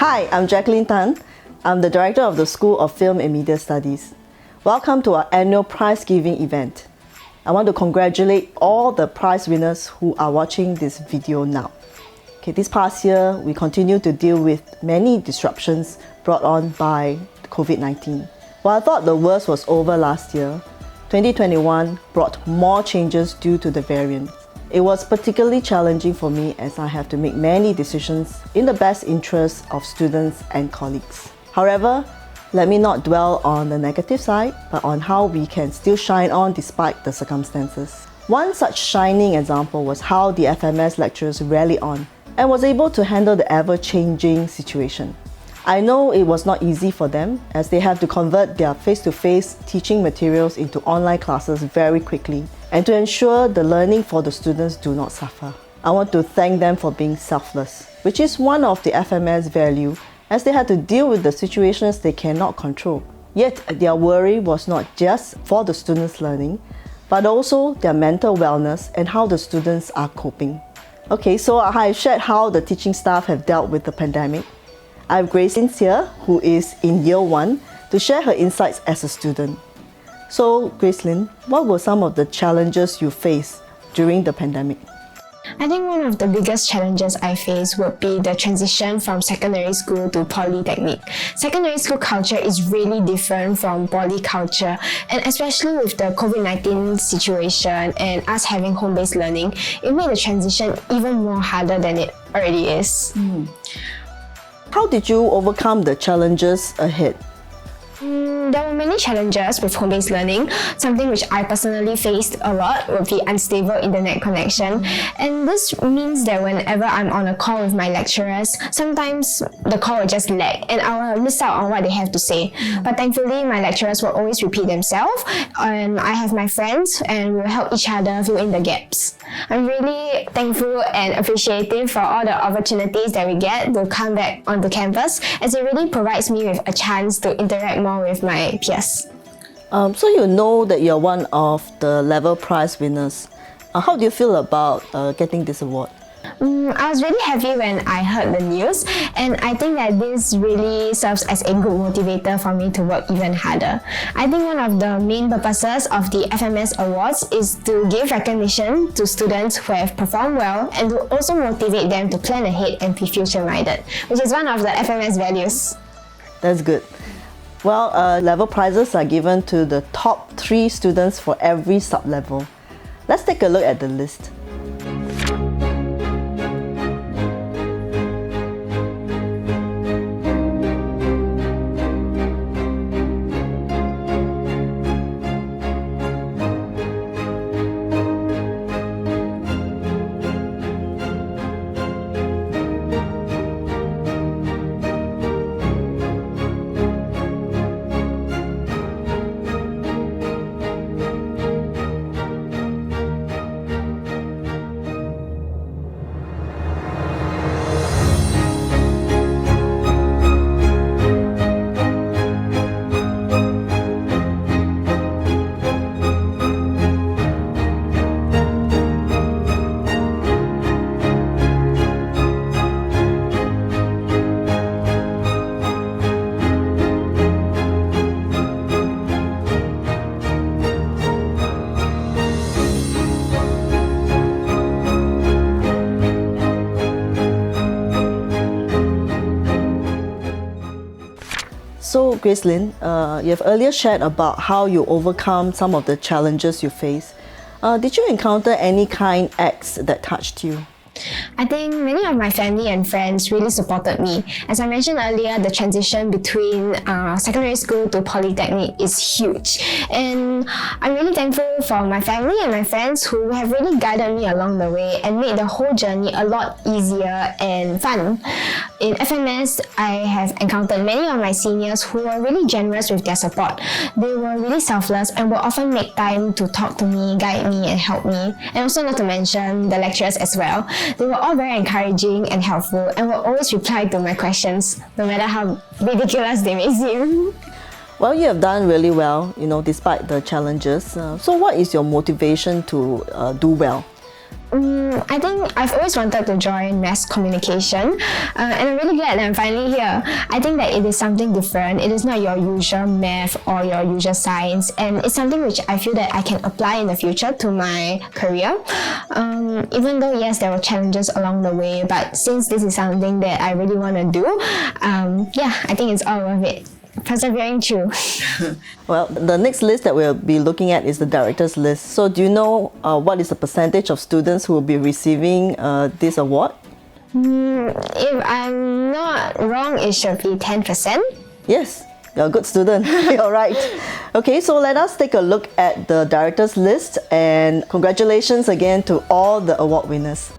Hi, I'm Jacqueline Tan. I'm the Director of the School of Film and Media Studies. Welcome to our annual prize-giving event. I want to congratulate all the prize winners who are watching this video now. This past year, we continue to deal with many disruptions brought on by COVID-19. While I thought the worst was over last year, 2021 brought more changes due to the variant. It was particularly challenging for me as I have to make many decisions in the best interest of students and colleagues. However, let me not dwell on the negative side, but on how we can still shine on despite the circumstances. One such shining example was how the FMS lecturers rallied on and was able to handle the ever-changing situation. I know it was not easy for them as they have to convert their face-to-face teaching materials into online classes very quickly and to ensure the learning for the students do not suffer. I want to thank them for being selfless, which is one of the FMS value as they had to deal with the situations they cannot control. Yet their worry was not just for the students' learning, but also their mental wellness and how the students are coping. Okay, so I shared how the teaching staff have dealt with the pandemic. I have Gracelyn here, who is in year 1, to share her insights as a student. So, Gracelyn, what were some of the challenges you faced during the pandemic? I think one of the biggest challenges I face would be the transition from secondary school to polytechnic. Secondary school culture is really different from poly culture, and especially with the COVID-19 situation and us having home-based learning, it made the transition even more harder than it already is. How did you overcome the challenges ahead? There were many challenges with home-based learning. Something which I personally faced a lot would be unstable internet connection. And this means that whenever I'm on a call with my lecturers, sometimes the call will just lag and I will miss out on what they have to say. But thankfully, my lecturers will always repeat themselves, and I have my friends and we will help each other fill in the gaps. I'm really thankful and appreciative for all the opportunities that we get to come back onto campus, as it really provides me with a chance to interact more with my peers. So you know that you're one of the level prize winners. How do you feel about getting this award? I was really happy when I heard the news, and I think that this really serves as a good motivator for me to work even harder. I think one of the main purposes of the FMS Awards is to give recognition to students who have performed well and to also motivate them to plan ahead and be future-minded, which is one of the FMS values. That's good. Well, level prizes are given to the top 3 students for every sub-level. Let's take a look at the list. So, Gracelyn, you have earlier shared about how you overcome some of the challenges you face. Did you encounter any kind acts that touched you? I think many of my family and friends really supported me. As I mentioned earlier, the transition between secondary school to polytechnic is huge. And I'm really thankful for my family and my friends who have really guided me along the way and made the whole journey a lot easier and fun. In FMS, I have encountered many of my seniors who were really generous with their support. They were really selfless and would often make time to talk to me, guide me, and help me. And also not to mention the lecturers as well. They were all very encouraging and helpful and will always reply to my questions, no matter how ridiculous they may seem. Well, you have done really well, despite the challenges. So what is your motivation to do well? I think I've always wanted to join mass communication, and I'm really glad that I'm finally here. I think that it is something different. It is not your usual math or your usual science, and it's something which I feel that I can apply in the future to my career. Even though, yes, there were challenges along the way, but since this is something that I really want to do, I think it's all worth it. Persevering through. Well, the next list that we'll be looking at is the director's list. So do you know what is the percentage of students who will be receiving this award? If I'm not wrong, it should be 10%. Yes, you're a good student. You're right. Okay, so let us take a look at the director's list, and congratulations again to all the award winners.